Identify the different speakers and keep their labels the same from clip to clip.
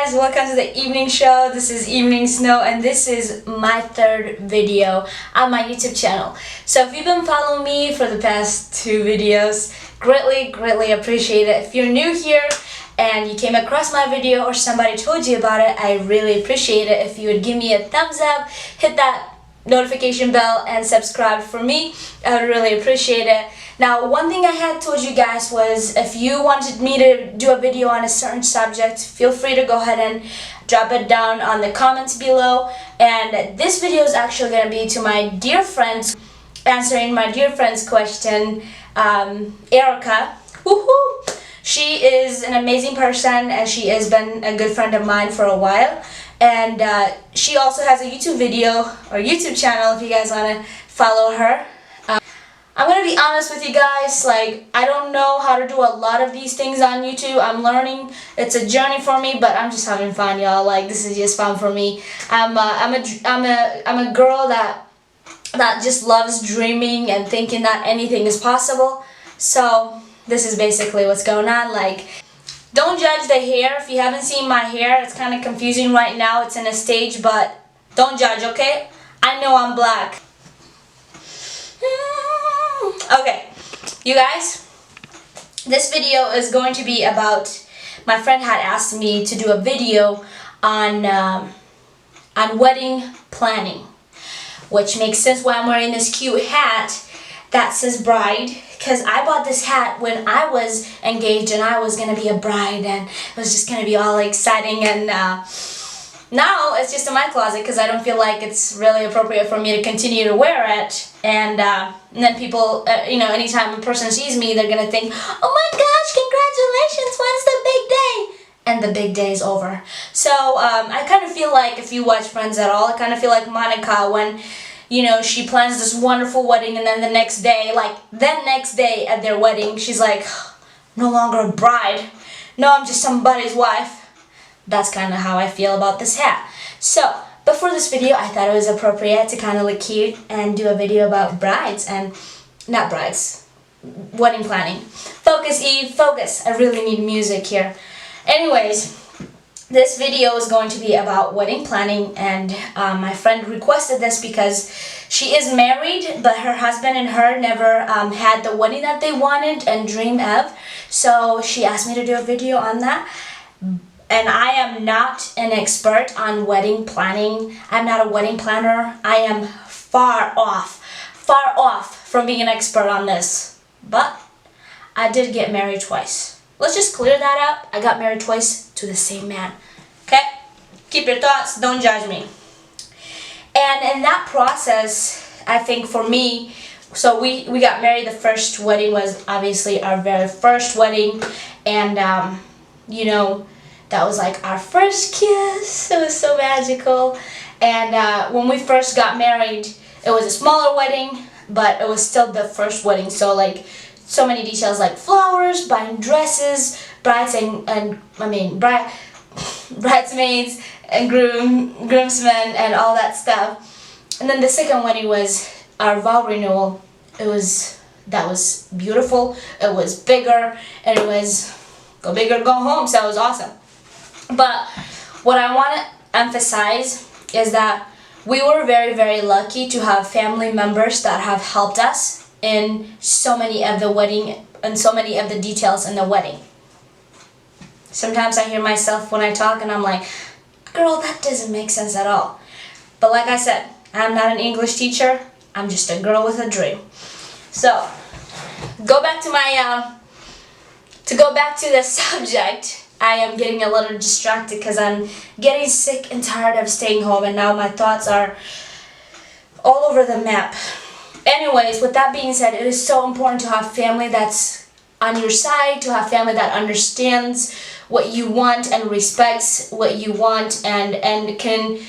Speaker 1: guys, welcome to the evening show. This is Evening Snow and this is my third video on my YouTube channel. So if you've been following me for the past two videos, greatly appreciate it. If you're new here and you came across my video or somebody told you about it, I really appreciate it if you would give me a thumbs up, hit that notification bell and subscribe for me. I would really appreciate it. Now, one thing I had told you guys was if you wanted me to do a video on a certain subject, feel free to go ahead and drop it down on the comments below. And this video is actually going to be to my dear friends, answering my dear friend's question, Erica. Woohoo! She is an amazing person and she has been a good friend of mine for a while. And she also has a YouTube video or YouTube channel if you guys want to follow her. I'm gonna be honest with you guys, like, I don't know how to do a lot of these things on YouTube. I'm learning. It's a journey for me, but I'm just having fun, y'all. Like, this is just fun for me. I'm a girl that just loves dreaming and thinking that anything is possible. So this is basically what's going on. Like, don't judge the hair. If you haven't seen my hair, it's kind of confusing right now. It's in a stage, but don't judge, okay? I know I'm black. Okay, you guys, this video is going to be about, my friend had asked me to do a video on wedding planning, which makes sense why I'm wearing this cute hat that says bride, because I bought this hat when I was engaged and I was going to be a bride and it was just going to be all exciting, and now it's just in my closet because I don't feel like it's really appropriate for me to continue to wear it. And then people, anytime a person sees me, they're going to think, oh my gosh, congratulations, when's the big day? And the big day is over. So I kind of feel like, if you watch Friends at all, I kind of feel like Monica when, she plans this wonderful wedding and then the next day at their wedding, she's like, no longer a bride. No, I'm just somebody's wife. That's kind of how I feel about this hat. So, but for this video, I thought it was appropriate to kind of look cute and do a video about brides and, not brides, wedding planning. Focus, Eve, focus. I really need music here. Anyways, this video is going to be about wedding planning, and my friend requested this because she is married, but her husband and her never had the wedding that they wanted and dreamed of. So she asked me to do a video on that. And I am not an expert on wedding planning. I'm not a wedding planner. I am far off from being an expert on this. But I did get married twice. Let's just clear that up. I got married twice to the same man. Okay? Keep your thoughts. Don't judge me. And in that process, I think for me, so we got married. The first wedding was obviously our very first wedding. And, that was like our first kiss. It was so magical. And when we first got married, it was a smaller wedding, but it was still the first wedding. So like, so many details like flowers, buying dresses, bridesmaids and groomsmen and all that stuff. And then the second wedding was our vow renewal. That was beautiful. It was bigger, and it was go big or go home. So it was awesome. But what I want to emphasize is that we were very lucky to have family members that have helped us in so many of the wedding and so many of the details in the wedding. Sometimes I hear myself when I talk and I'm like, girl, that doesn't make sense at all. But like I said, I'm not an English teacher. I'm just a girl with a dream. So, go back to the subject. I am getting a little distracted because I'm getting sick and tired of staying home, and now my thoughts are all over the map. Anyways, with that being said, it is so important to have family that's on your side, to have family that understands what you want and respects what you want and can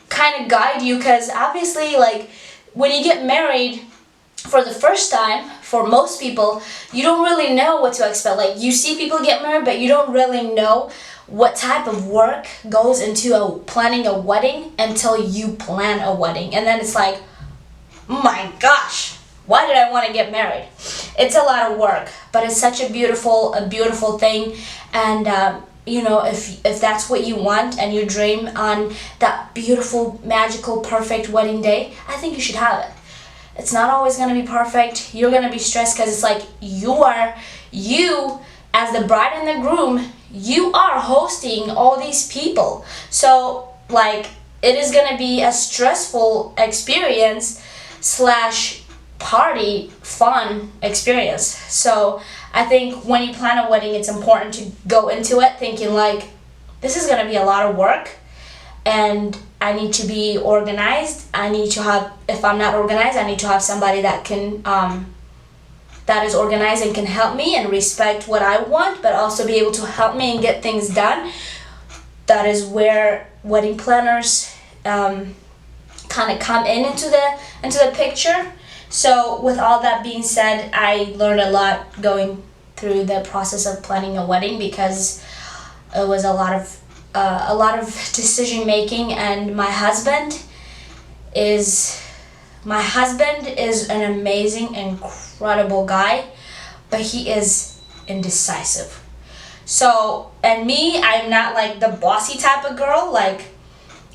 Speaker 1: kind of guide you, because obviously, like, when you get married for the first time, for most people, you don't really know what to expect. Like, you see people get married, but you don't really know what type of work goes into planning a wedding until you plan a wedding. And then it's like, my gosh, why did I want to get married? It's a lot of work, but it's such a beautiful thing. And you know, if that's what you want and you dream on that beautiful, magical, perfect wedding day, I think you should have it. It's not always going to be perfect. You're going to be stressed because it's like you as the bride and the groom, you are hosting all these people. So like it is going to be a stressful experience slash party fun experience. So I think when you plan a wedding, it's important to go into it thinking like, this is going to be a lot of work and I need to be organized. I need to have, if I'm not organized, I need to have somebody that can that is organized and can help me and respect what I want, but also be able to help me and get things done. That is where wedding planners kind of come into the picture. So with all that being said, I learned a lot going through the process of planning a wedding because it was a lot of decision making, and my husband is an amazing, incredible guy, but he is indecisive. So, and me, I'm not like the bossy type of girl. Like,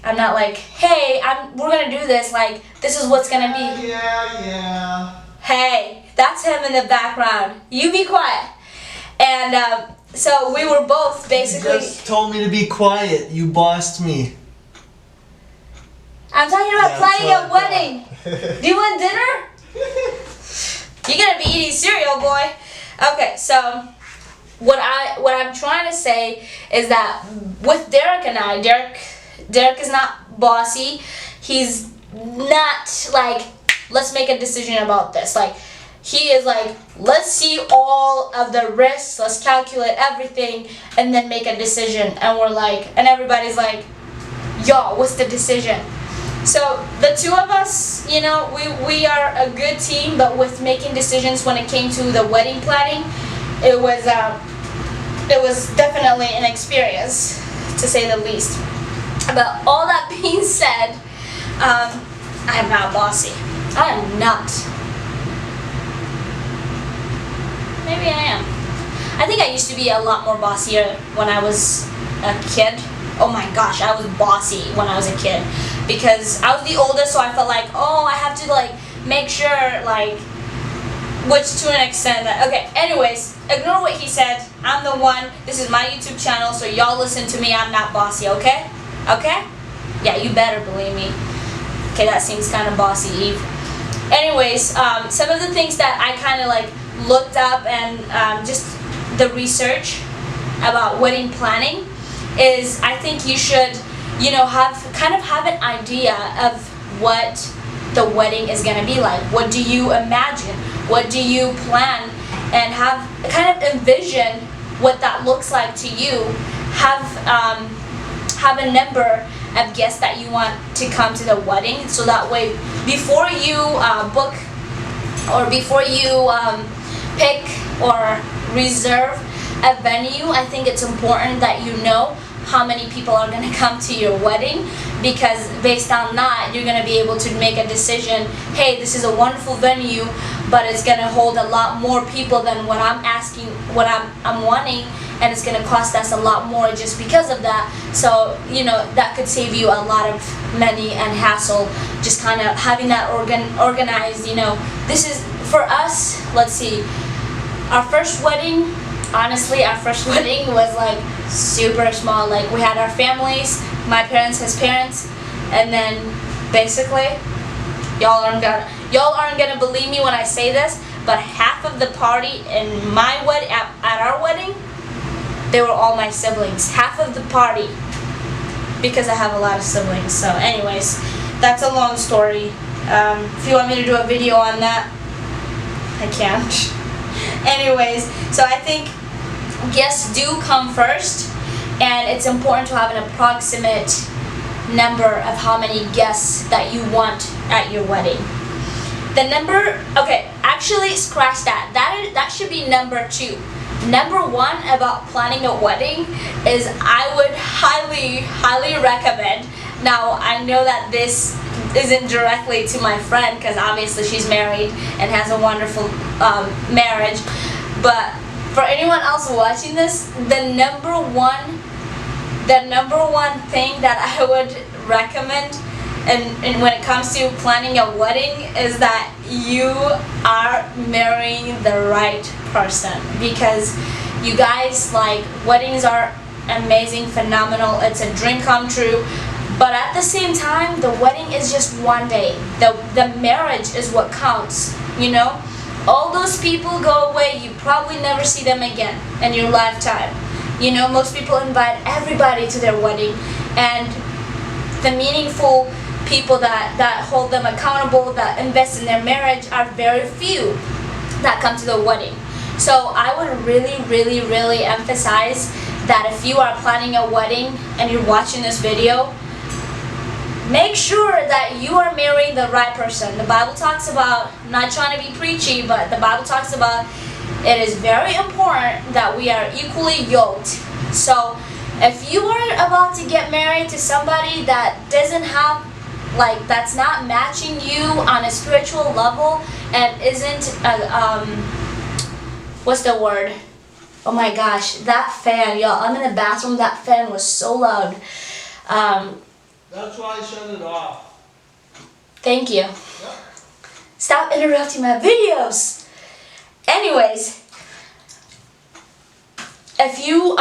Speaker 1: I'm not like, hey, we're gonna do this. Like, this is what's gonna be.
Speaker 2: Yeah.
Speaker 1: Hey, that's him in the background. You be quiet. And so we were both basically.
Speaker 2: You just told me to be quiet. You bossed me.
Speaker 1: I'm talking about planning a wedding. Do you want dinner? You're gonna be eating cereal, boy. Okay, so what I'm trying to say is that with Derek and I, Derek is not bossy. He's not like, let's make a decision about this. Like, he is like, let's see all of the risks, let's calculate everything, and then make a decision. And we're like, and everybody's like, yo, what's the decision? So the two of us, you know, we are a good team, but with making decisions when it came to the wedding planning, it was definitely an experience, to say the least. But all that being said, I am not bossy. I am not. Maybe I am. I think I used to be a lot more bossier when I was a kid. Oh my gosh, I was bossy when I was a kid. Because I was the oldest, so I felt like, oh, I have to like make sure, like, which to an extent that, okay, anyways, ignore what he said. I'm the one, this is my YouTube channel, so y'all listen to me. I'm not bossy, okay? Okay? Yeah, you better believe me. Okay, that seems kind of bossy, Eve. Anyways, some of the things that I kind of like looked up and just the research about wedding planning is, I think you should, you know, have an idea of what the wedding is going to be like. What do you imagine? What do you plan? And have kind of envision what that looks like to you. Have a number of guests that you want to come to the wedding, so that way before you book or before you pick or reserve a venue, I think it's important that you know how many people are going to come to your wedding, because based on that you're going to be able to make a decision. Hey, this is a wonderful venue, but it's going to hold a lot more people than what I'm asking, what I'm wanting, and it's going to cost us a lot more just because of that. So, you know, that could save you a lot of money and hassle, just kind of having that organized. You know, this is for us. Let's see, our first wedding, honestly, our first wedding was like super small. Like, we had our families, my parents, his parents, and then basically, y'all aren't gonna believe me when I say this, but half of the party in my wedding, at our wedding, they were all my siblings. Half of the party, because I have a lot of siblings. So anyways, that's a long story. If you want me to do a video on that, I can't. Anyways, so I think guests do come first, and it's important to have an approximate number of how many guests that you want at your wedding. The number, okay, actually scratch that. That should be number 2. Number 1 about planning a wedding is, I would highly recommend. Now, I know that this isn't directly to my friend, because obviously she's married and has a wonderful marriage, but for anyone else watching this, the number 1 the number one thing that I would recommend and when it comes to planning a wedding is that you are marrying the right person, because you guys, like, weddings are amazing, phenomenal, it's a dream come true, but at the same time the wedding is just one day. The marriage is what counts, you know. All those people go away, you probably never see them again in your lifetime. You know, most people invite everybody to their wedding, and the meaningful people that hold them accountable, that invest in their marriage, are very few that come to the wedding. So I would really emphasize that if you are planning a wedding and you're watching this video, make sure that you are marrying the right person. The Bible talks about, not trying to be preachy, but the Bible talks about it is very important that we are equally yoked. So if you are about to get married to somebody that doesn't have, like, that's not matching you on a spiritual level and isn't what's the word? Oh my gosh, that fan, y'all. I'm in the bathroom, that fan was so loud.
Speaker 2: That's why I shut it off.
Speaker 1: Thank you.
Speaker 2: Yep.
Speaker 1: Stop interrupting my videos. Anyways, if you